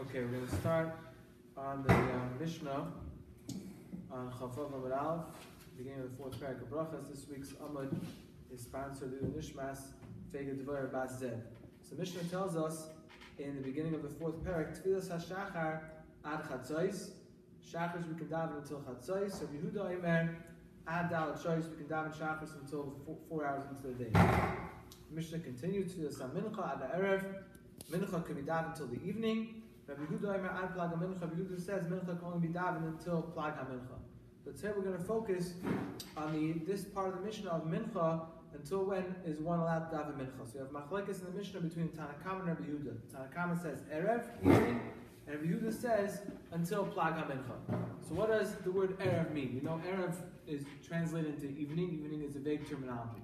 Okay, we're going to start on the Mishnah on Chavav Amud Aleph, beginning of the fourth parak of Brachos. This week's Amud is sponsored by Nishmas Fega Devar Bas Zed. So Mishnah tells us in the beginning of the fourth parak, Tfilas HaShachar Ad Chatzos. Shachars we can daven until Chatzos. So Yehuda Omer Ad Dalet Shoyos we can daven Shachars until 4 hours into the day. The Mishnah continues to the Mincha Ad Erev. Mincha could be daven until the evening. Rabbi Yehuda Omer Ad Plag HaMincha. Rabbi Yehuda says Mincha can only be daven until Plag HaMincha. So today we're going to focus on this part of the Mishnah of Mincha. Until when is one allowed to daven Mincha? So we have machlekes in the Mishnah between Tanakama and Rabbi Yehuda. Tanakama says Erev, evening, and Rabbi Yehuda says until Plag HaMincha. So what does the word Erev mean? You know, Erev is translated into evening. Evening is a vague terminology.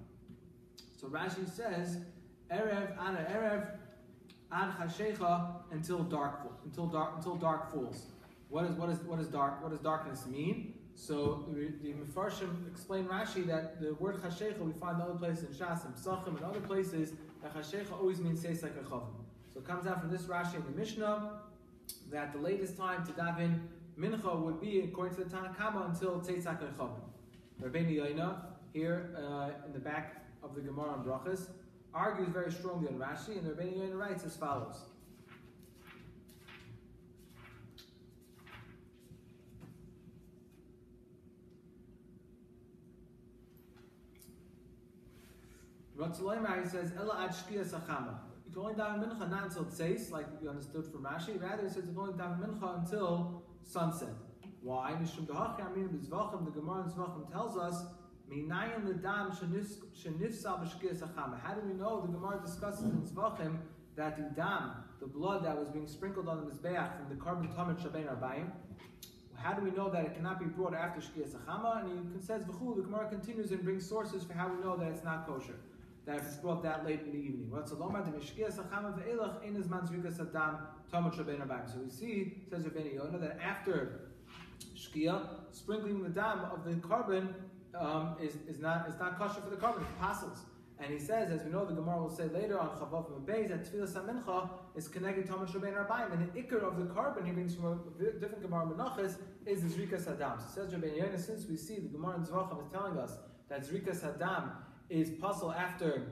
So Rashi says Erev, Ana Erev, Ad Chashecha, until dark falls. What is dark? What does darkness mean? So the Mefarshim explain Rashi that the word Chashecha we find in other places in Shas and Psachim and other places that Chashecha always means Seis like a Chavim. So it comes out from this Rashi in the Mishnah that the latest time to daven Mincha would be, according to the Tanakama, until Seis like a Chavim. Rabbi Yoina, here in the back of the Gemara on Brachos, argues very strongly on Rashi, and the Rabbi Yoina writes as follows. He says, Ella ad shkia sachama. You can only daven mincha not until tzeis, like we understood from Rashi. Rather, it says you can only daven mincha until sunset. Why? Mishum dehachri amin b'zvachim. The Gemara in Zvachim tells us, Minayin l'dam shenifsal b'shkia sachama. How do we know? The Gemara discusses in Zvachim that the dam, the blood that was being sprinkled on the mizbeach from the carbon tamid shabein arbayim. How do we know that it cannot be brought after shkia sachama? And he says, v'chul. The Gemara continues and brings sources for how we know that it's not kosher, that if it's brought that late in the evening. So we see, says Rabbi Yonah, that after Shkia, sprinkling the dam of the carbon is not kosher for the carbon, it's apostles. And he says, as we know, the Gemara will say later on Chavav Mabez, that Tfilas HaMincha is connected to Rabbeinu Rabbi, and the ikar of the carbon he brings from a different Gemara Menachos is the Zrikas Hadam. So says Rabbi Yonah, since we see the Gemara in Zvachim is telling us that Zrikas Hadam is puzzle after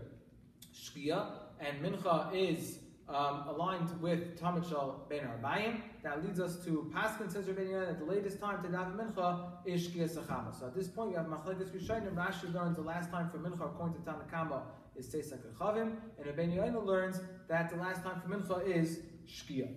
Shkia, and Mincha is aligned with Tamid Shal Ben Arbayim. That leads us to Paskin, says Rabbi Yoina, that the latest time to daven Mincha is Shkia Sachama. So at this point, we have Machlekes Rishonim. Rashi learns the last time for Mincha, according to Tanakama, is Seis Chavim, and Rabbi Yoina learns that the last time for Mincha is Shkia.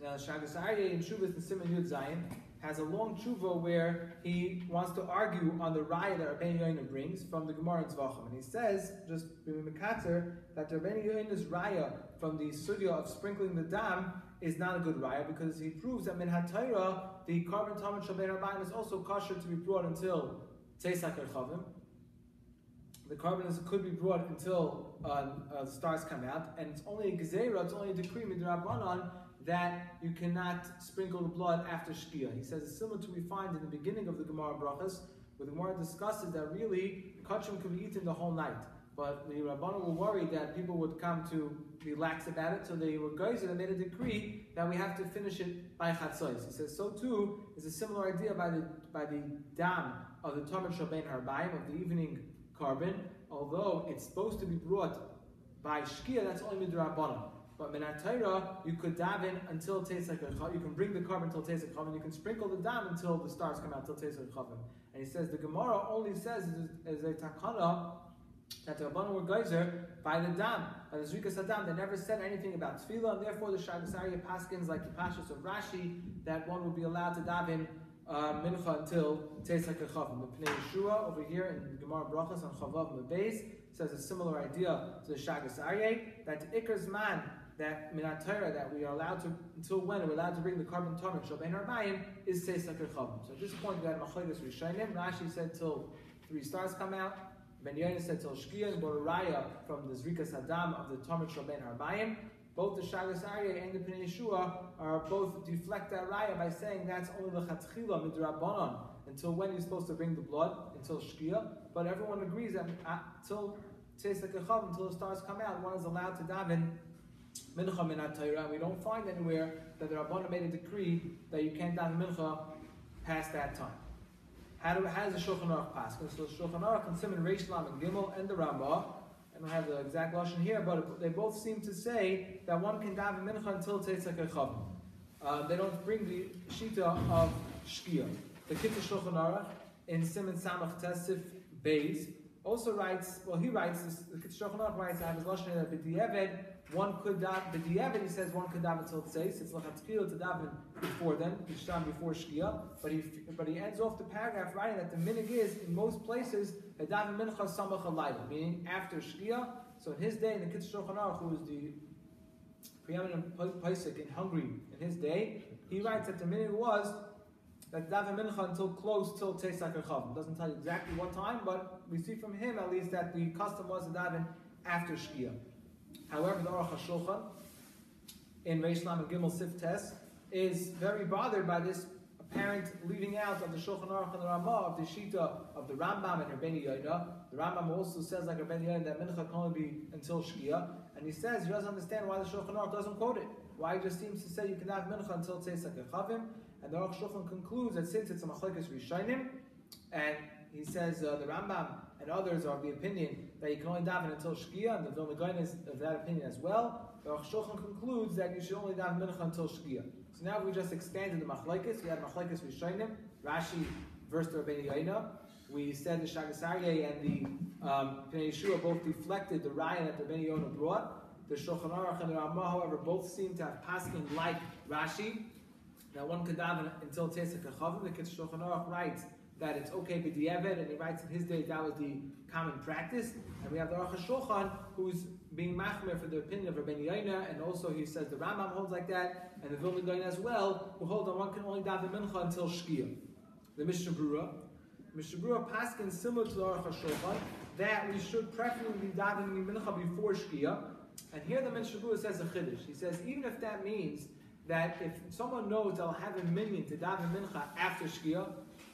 Now, Shagas Aryeh in Shuvas and Simon Yud Zayin has a long tshuva where he wants to argue on the raya that Rabbi Yoina brings from the Gemara in Zvachim. And he says, just b'mikatzer, that Rabbi Yoina's raya from the sugya of sprinkling the dam is not a good raya, because he proves that min haTorah, the carbon tamid shel bein arbayim is also kosher to be brought until tzeis chavim. The carbon could be brought until the stars come out, and it's only a gezerah, it's only a decree midrabanan, that you cannot sprinkle the blood after Shkia. He says it's similar to what we find in the beginning of the Gemara Brachos, where the Gemara discusses that really kachim could be eaten the whole night. But the Rabbanan were worried that people would come to be lax about it, so they were geyser and made a decree that we have to finish it by Chatzos. He says so too is a similar idea by the dam of the Tamid Shal Ben Harbayim, of the evening carbon. Although it's supposed to be brought by Shkia, that's only midrabanan. But min haTorah, you could daven until Teis HaChavim. You can bring the carbon until Teis HaChavim. You can sprinkle the dam until the stars come out, until Teis HaChavim. And he says the Gemara only says as a takana that the Rabbanan were geyser by the dam, by the Zrikas Hadam. They never said anything about tefillah, and therefore the Shagas Aryeh paskins, like the Pashas of Rashi, that one would be allowed to daven Mincha until Teis HaChavim. The Pnei Yeshua over here in the Gemara Brachos on Chavav Mabez says a similar idea to the Shagas Aryeh, that the Iker's man, that min haTorah, that we are allowed to, until when we're allowed to bring the carbon tamid shel bein arbayim, is Seis chavim. So at this point we had machlekes rishonim. Rashi said till 3 stars come out. Ben Yoina said till Shkia, and Boraraya from the Zrikas Hadam of the tamid shel bein arbayim. Both the Shagas Aryeh and the Pnei Yeshua are both deflect that raya by saying that's only the chatchila midrabanan, until when you're supposed to bring the blood, until Shkia. But everyone agrees that until Seis chavim, until the stars come out, one is allowed to daven Mincha min ha-Torah, and we don't find anywhere that the Rabbanan made a decree that you can't daven Mincha past that time. How does the Shulchan Aruch pass? So the Shulchan Aruch and Simon Reish Lam and Gimel and the Rambam, I don't have the exact lashon here, but they both seem to say that one can daven Mincha until Tzeitzak Chavim. They don't bring the Shita of Shkia. The Kitzur Shulchan Aruch in Simon Samach Tesif Beis also writes, the Kitzur Shulchan Aruch writes, I have his lashon that B'di'eved, one could daven, B'di'eved he says one could daven until Tzeis, it's L'chatchila to daven before then, before Shkia, but he ends off the paragraph writing that the minig is, in most places, a daven mincha samach halayla, meaning after Shkia. So in his day, in the Kitzur Shulchan Aruch, who was the preeminent Paisik in Hungary in his day, he writes that the minig was that daven mincha until close till Tzeitzak Chavim. Doesn't tell you exactly what time, but we see from him at least that the custom was to daven after Shkia. However, the Aruch HaShulchan in Reish Lam and Gimel Sif Tes is very bothered by this apparent leaving out of the Shulchan Aruch and the Ramah of the Shita of the Rambam and Rabbi Yoina. The Rambam also says, like Rabbi Yoina, that Mincha can only be until Shkia, and he says he doesn't understand why the Shulchan Aruch doesn't quote it. Why he just seems to say you can have Mincha until Tzeitzak Chavim, and the Aruch HaShulchan concludes that since it's a Machlekes Rishonim, and he says the Rambam and others are of the opinion that you can only daven until Shkia, and the Vilna Gaon is of that opinion as well. The Aruch HaShulchan concludes that you should only daven Mincha until Shkia. So now we just expanded the Machlekes. We had Machlekes Rishonim, Rashi versus the Rabbi Yoina. We said the Shagas Aryeh and the Pnei Yeshua both deflected the Raya that the Rabbi Yoina brought. The Shulchan Aruch and the Ramah, however, both seem to have paskin like Rashi. Now one could daven until Tzeitzak Chavim. The Kitzur Shulchan Aruch writes that it's okay b'di'eved, and he writes in his day that was the common practice. And we have the Aruch HaShulchan who's being machmer for the opinion of Rabbi Yoina, and also he says the Rambam holds like that, and the Vilna Gaon as well, who hold on one can only daven Mincha until Shkia. The Mishnah Brura paskin similar to the Aruch HaShulchan that we should preferably be davening Mincha before Shkia. And here the Mishnah Brura says a chiddush. He says even if that means that if someone knows they'll have a minyan to daven Mincha after Shkia,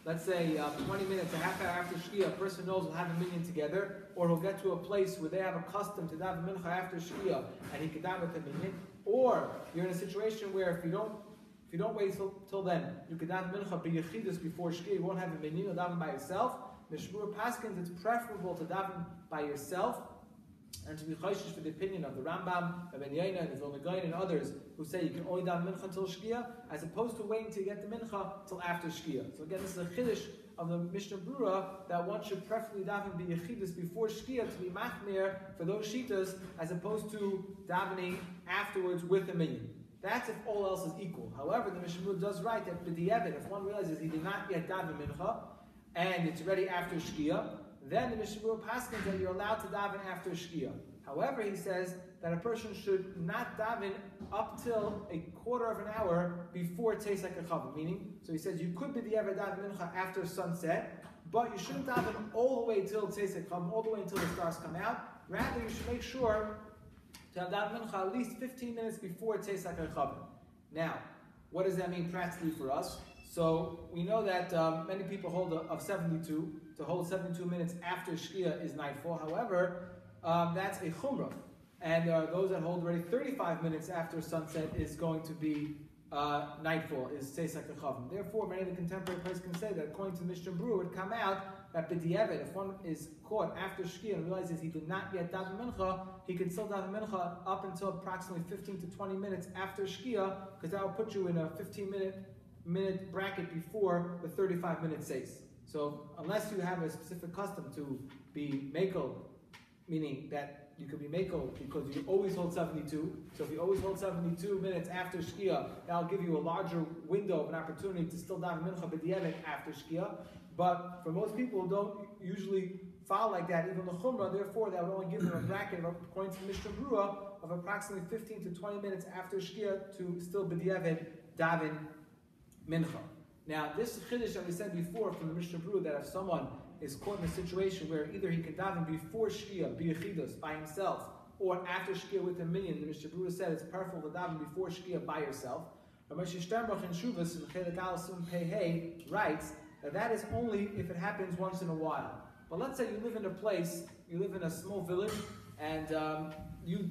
let's say 20 minutes, a half hour after Shkia, a person knows we'll have a minyan together, or he'll get to a place where they have a custom to daven Mincha after Shkia, and he can daven with the minyan. Or you're in a situation where if you don't wait till then, you can daven Mincha b'yechidus before Shkia, you won't have a minyan, you'll daven by yourself. Mishmur Paskins, it's preferable to daven by yourself, and to be chayshish for the opinion of the Rambam, Rabbi Yoina, and the Vilna Gaon, and others who say you can only daven Mincha until Shkia, as opposed to waiting to get the Mincha till after Shkia. So again, this is a chiddush of the Mishnah Brura that one should preferably daven b'yechidus before Shkia to be machmir for those shitas, as opposed to davening afterwards with a minyan. That's if all else is equal. However, the Mishnah Brura does write that b'di'eved, if one realizes he did not yet daven Mincha, and it's already after Shkia, then the Mishnah Brura paskins that you're allowed to daven after Shkia. However, he says that a person should not daven up till a quarter of an hour before Tzeitzak Chavim. Meaning, so he says you could be the ever daven Mincha after sunset, but you shouldn't daven all the way till Tzeitzak Chavim, all the way until the stars come out. Rather, you should make sure to have daven Mincha at least 15 minutes before Tzeitzak Chavim. Now, what does that mean practically for us? So we know that many people hold of 72. To hold 72 minutes after Shkia is nightfall. However, that's a chumrah. And there are those that hold already 35 minutes after sunset is going to be nightfall, is Tzeitzak Chavim. Therefore, many of the contemporary places can say that according to Mishnah Brura, it would come out that b'di'eved, if one is caught after Shkia and realizes he did not yet daven Mincha, he can still daven Mincha up until approximately 15 to 20 minutes after Shkia, because that will put you in a 15-minute bracket before the 35-minute says. So unless you have a specific custom to be mekel, meaning that you could be mekel because you always hold 72. So if you always hold 72 minutes after Shkia, that'll give you a larger window of an opportunity to still daven Mincha b'di'eved after Shkia. But for most people who don't usually follow like that, even the Chumrah, therefore that would only give them a bracket, according to Mishnah Brura, of approximately 15 to 20 minutes after Shkia to still b'di'eved daven Mincha. Now, this chiddush that we said before from the Mishnah Brura, that if someone is caught in a situation where either he can daven before Shkia, b'yechidus, by himself, or after Shkia with a minyan, the Mishnah Brura said it's preferable to daven before Shkia by yourself. Rabbi Sternbach in Shuvas, in Chelek Al Sum Pei Hey, writes that is only if it happens once in a while. But let's say you live in a place, you live in a small village, And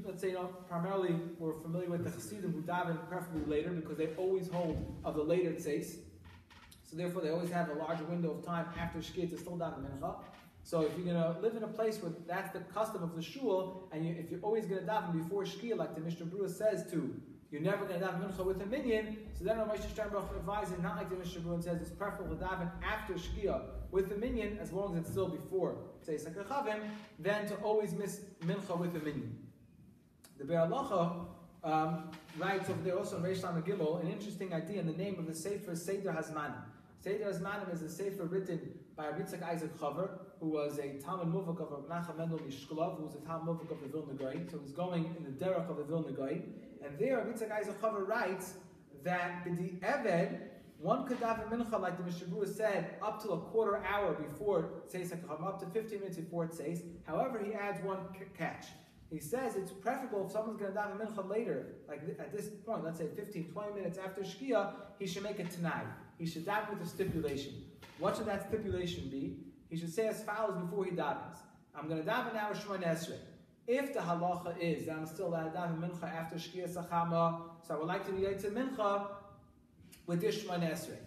let's say, primarily we're familiar with the Chassidim who daven preferably later because they always hold of the later tzeis. So therefore, they always have a larger window of time after Shkia to still daven mincha. So if you're going to live in a place where that's the custom of the shul, and if you're always going to daven before Shkia, like the Mishnah Berurah says to, you're never going to daven mincha with a minyan, so then Rav Moshe Sternbuch advises, not like the Mishnah Berurah says, it's preferable to daven after Shkia with a minyan, as long as it's still before, say, Sakachavim, than to always miss mincha with a minyan. The Be'er Halacha writes over there also in Reish Lamed Gimel an interesting idea in the name of the Sefer Seder Hazmanim. Seder Hazmanim is a Sefer written by Yitzchak who was a Talmud Muvak of Rav Nachman Mendel Mishklov, who was a Talmud Muvak of the Vilna Gaon, so he's going in the derech of the Vilna Gaon. And there Yitzchak writes that the Eved, one could daven mincha, like the Mishnah Berurah said, up to a quarter hour before Tzeis HaKacham, up to 15 minutes before Tzeis. However, he adds one catch. He says it's preferable if someone's going to daven mincha later, like at this point, let's say 15, 20 minutes after Shkia, he should make a tanai. He should daven with a stipulation. What should that stipulation be? He should say as follows before he davens. I'm going to daven now Shemona Esrei. If the halacha is that I'm still allowed to daven mincha after Shkia Sachama, so I would like to be to mincha with this Shemona Esrei.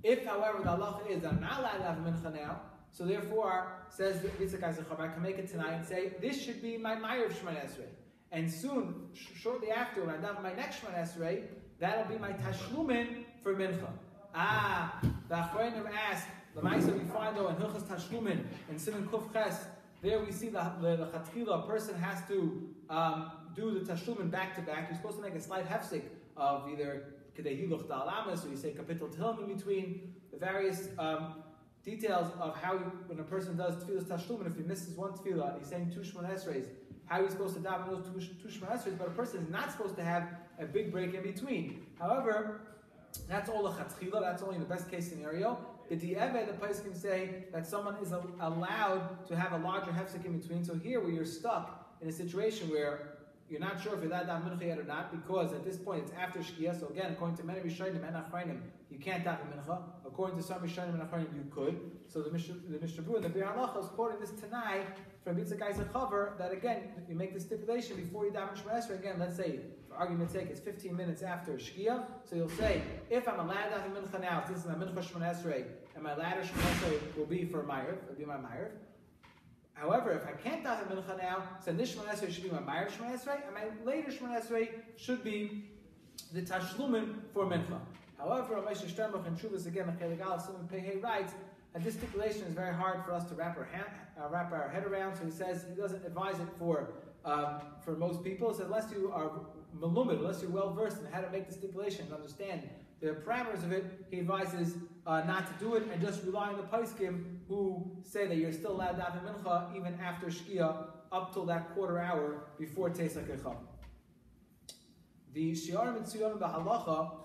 If, however, the halacha is that I'm not allowed to daven mincha now, so therefore, says Yitzchak I can make it tonight and say, this should be my Ma'ariv Shemona Esrei. And soon, shortly after, when I daven my next Shemona Esrei, that'll be my Tashlumin for mincha. The Achronim ask, the Ma'aseh we find though in Hilchas Tashlumin, in Siman Kuf Ches, there we see the Chatchila, a person has to do the Tashlumin back to back. You're supposed to make a slight hefsek of either Kedei Hiluch Dal Amas, or you say Kapitel Tehillim in between, the various details of how when a person does Tefillas Tashlumin, if he misses one Tefillah, he's saying two Shemona Esreis, how he's supposed to daven those two Shemona Esreis, but a person is not supposed to have a big break in between. However, that's all a Chatchila, that's only in the best case scenario. The Di'eveh, the place can say that someone is allowed to have a larger hefsek in between. So here, where you're stuck in a situation where you're not sure if you're allowed to daven mincha yet or not, because at this point it's after Shkia. So again, according to many Rishonim and Achronim, you can't daven mincha. According to some Rishonim and Achronim, you could. So the Mishnah Berurah, the Be'er Halacha, is quoting this Tanai from Yitzchak Chaver that again, you make the stipulation before you daven Shemona Esrei. Again, let's say, for argument's sake, it's 15 minutes after Shkia. So you'll say, if I'm allowed to daven mincha now, this is my mincha Shemona Esrei, and my latter Shemona Esrei will be for Ma'ariv, will be my Ma'ariv. However, if I can't daven mincha now, so this Shemona Esrei should be my Ma'ariv Shemona Esrei, and my later Shemona Esrei should be the Tashlumin for mincha. However, Rav Moshe Sternbuch and Shuvas again, Simon Pehei writes that this stipulation is very hard for us to wrap our head around. So he says he doesn't advise it for most people. So unless you are malumid, unless you're well versed in how to make the stipulation and understand the parameters of it, he advises not to do it and just rely on the poskim who say that you're still allowed to daven mincha even after Shkia up till that quarter hour before Tzeis HaKacham. The Shiur and Tziyunim b'Halacha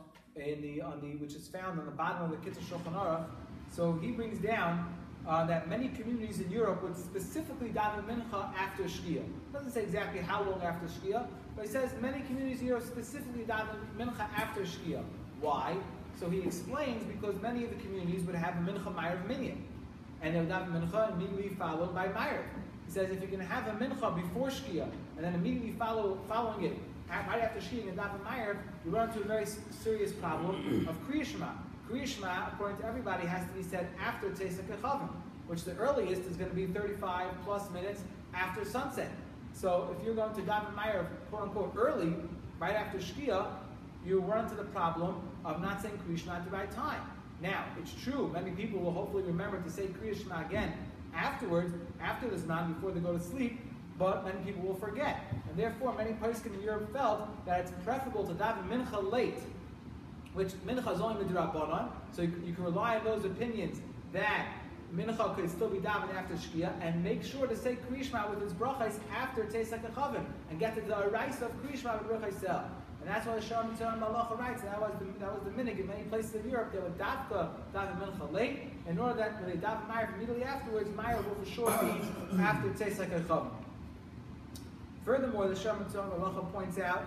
which is found on the bottom of the Kitzur Shulchan Aruch, so he brings down that many communities in Europe would specifically daven mincha after Shkia. Doesn't say exactly how long after Shkia, but he says many communities in Europe specifically daven mincha after Shkia. Why? So he explains because many of the communities would have a mincha ma'ariv minyan, and they would daven mincha immediately followed by ma'ariv. He says if you can have a mincha before Shkia and then immediately following it right after Shkia and daven ma'ariv, you run into a very serious problem of Kriya Shema. Kriya Shema, according to everybody, has to be said after Tzeis HaKachavim, which the earliest is going to be 35 plus minutes after sunset. So if you're going to daven ma'ariv, quote unquote, early, right after Shkia, you run into the problem of not saying Kriya Shema at the right time. Now, it's true, many people will hopefully remember to say Kriya Shema again afterwards, after the Zman, before they go to sleep, but many people will forget. And therefore, many poskim in Europe felt that it's preferable to daven mincha late, which mincha is only midrabanan, so you can rely on those opinions that mincha could still be davened after Shkia, and make sure to say Kriya Shema with its brachos after Tzeis HaKachavim, and get to the Araisa of Kriya Shema with brachos sel. And that's why the Shalom Tzon Malacha writes, and that was the minhag in many places in Europe. They would daven mincha late, in order that when they daven ma'ariv immediately afterwards, ma'ariv will for sure be after Tzeis HaKachavim. Furthermore, the Shalom Tzon Malacha points out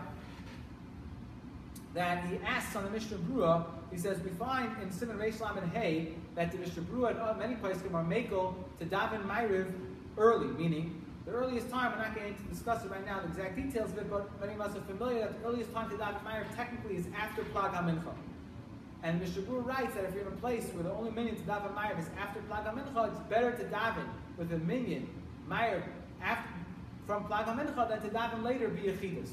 that he asks on the Mishnah Berurah, he says, we find in Siman Reish Lamed Hey that the Mishnah Berurah and many places are makel to daven ma'ariv early, meaning The earliest time, we're not going to discuss it right now, the exact details of it, but many of us are familiar that the earliest time to daven Ma'ariv technically is after Plag HaMincha. And Mr. Brewer writes that if you're in a place where the only minyan to daven Ma'ariv is after Plag HaMincha, it's better to daven with a minyan Ma'ariv from Plag HaMincha than to daven later be Yechidus.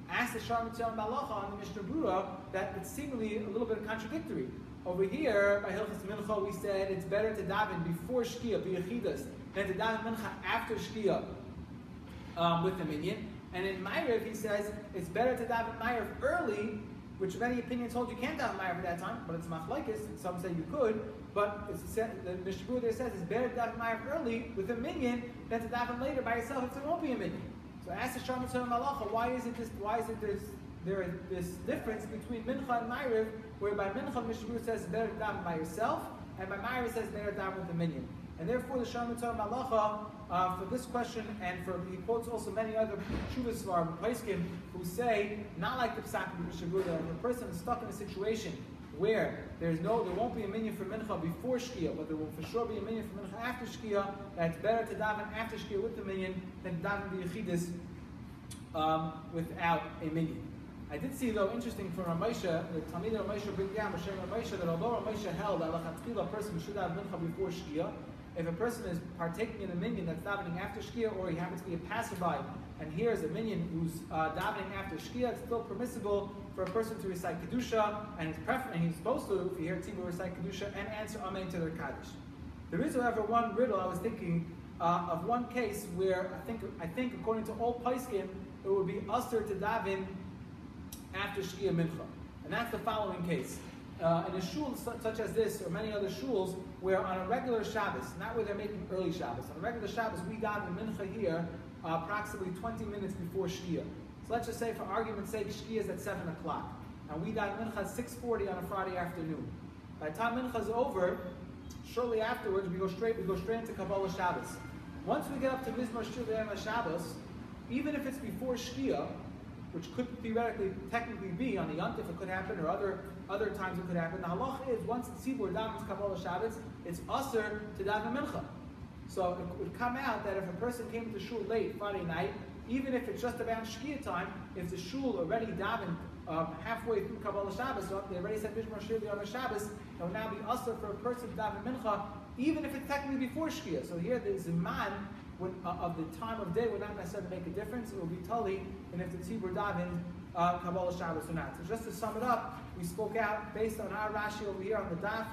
Ask the Shar Mitzvah Malacha on the Mishnah Brura that it's seemingly a little bit contradictory. Over here, by Hilchas Mincha, we said it's better to daven before Shkia, be Yechidus, than to daven Mincha after Shkia with the minyan. And in Ma'ariv, he says it's better to daven Ma'ariv early, which many opinions hold you can't daven Ma'ariv at that time, but it's machlokes. Some say you could, but the Mishnah Brura there says it's better to daven Ma'ariv early with a minyan than to daven later by yourself if there won't be a minyan. So ask the Shar Mitzvah Malacha, why is there this difference between Mincha and Ma'ariv, where by Mincha Mishnah Brura says it's better to daven by yourself, and by Ma'ariv it says it's better to daven with a minyan. And therefore the Shar Mitzvah Malacha for this question, and he quotes also many other Shuvas Svarim, Paiskim, who say, not like the Psak of Mishnah Brura, that if a person is stuck in a situation where there won't be a minyan for Mincha before Shkia, but there will for sure be a minyan for Mincha after Shkia, that it's better to daven after Shkia with the minyan than to daven the Yechidus without a minyan. I did see, though, interesting from Ramesha, the Talmid Ramesha bring down Ramesha that although Ramesha held that a person should have Mincha before Shkia, if a person is partaking in a minyan that's davening after Shkia, or he happens to be a passerby and hears a minyan who's davening after Shkia, it's still permissible for a person to recite Kedusha, and he's supposed to, if you hear Tzibur recite Kedusha, and answer Amen to their Kaddish. There is, however, one riddle I was thinking of one case where I think according to all Paiskim, it would be usher to daven after Shkia Mincha. And that's the following case. In a shul such as this, or many other shuls, where on a regular Shabbos, not where they're making early Shabbos, on a regular Shabbos, we daven Mincha here approximately 20 minutes before Shkia. So let's just say, for argument's sake, Shkia is at 7 o'clock. And we daven Mincha at 6:40 on a Friday afternoon. By the time Mincha is over, shortly afterwards, we go straight into Kabbalah Shabbos. Once we get up to Mizmor Shir B'Yom Shabbos, even if it's before Shkia, which could theoretically, technically be on the Yontif, it could happen, or other times it could happen. The halach is, once the Tzibur davens Kabbalah Shabbos, it's usher to daven Mincha. So it would come out that if a person came to shul late Friday night, even if it's just about Shkia time, if the shul already davened halfway through Kabbalah Shabbos, so they already said Mizmor Shir B'Yom Shabbos, it will now be usher for a person to daven Mincha, even if it's technically before Shkia. So here the Ziman of the time of day would not necessarily make a difference. It will be totally, and if the Tzibur daven Kabbalah Shabbos or not. So just to sum it up, we spoke out based on our Rashi over here on the daf,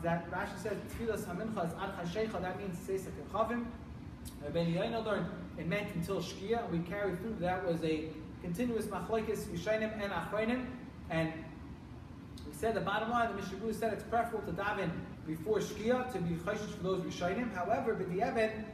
that Rashi says Tfilas HaMincha is Ad HaShecha, that means Seisek Chavim. Rabbi Yoina learned it meant until Shkia, and we carried through that was a continuous machlokes Rishonim and Achronim, and we said the bottom line, the Mishnah Brura said it's preferable to daven before Shkia to be chayshish for those Rishonim. However, b'di'evet,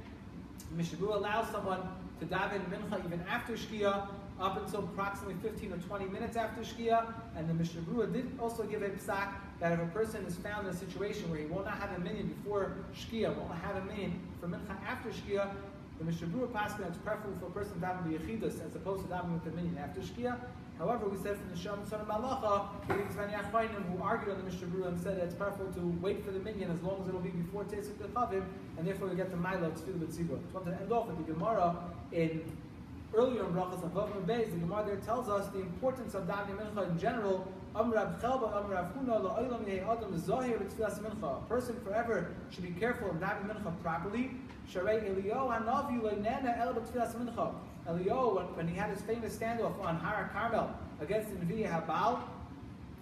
Mishnah Brura allows someone to daven Mincha even after Shkia, up until approximately 15 or 20 minutes after Shkia, and the Mishnah Brura did also give a psak that if a person is found in a situation where he will not have a minyan before Shkia, won't have a minyan for Mincha after Shkia, the Mishnah Brura passed that it's preferable for a person to daven the Yechidus as opposed to davening with the minyan after Shkia. However, we said from the Sham Son of Malacha, who argued on the Mishnah Brura and said that it's preferable to wait for the minyan as long as it'll be before Teisuk Chavim, and therefore we get the Milo Tefillah B'Tzibur. I want to end off with the Gemara earlier in Brachos and Vav Beis. The Gemara there tells us the importance of davening Mincha in general. A person forever should be careful of davening Mincha properly. Eliyahu, when he had his famous standoff on Har Carmel against the Nevi Habal,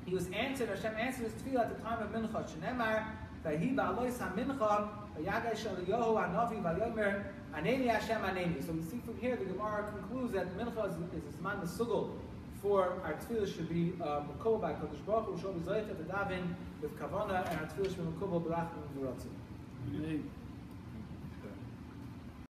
he was answered. Hashem answered his tefillah at the time of Mincha. Shenemar, Vahi ba'alois ha-Mincha, v'yagash Eliyahu ha'navi v'yomer, Aneni Hashem Aneni. So we see from here the Gemara concludes that Mincha is a Zman Mesugel for our tefillah should be Mekubal by Kodesh Baruch Hu, should be Zoycha to daven with Kavana, and our tefillah should be Mekubal B'rachim V'ratzim.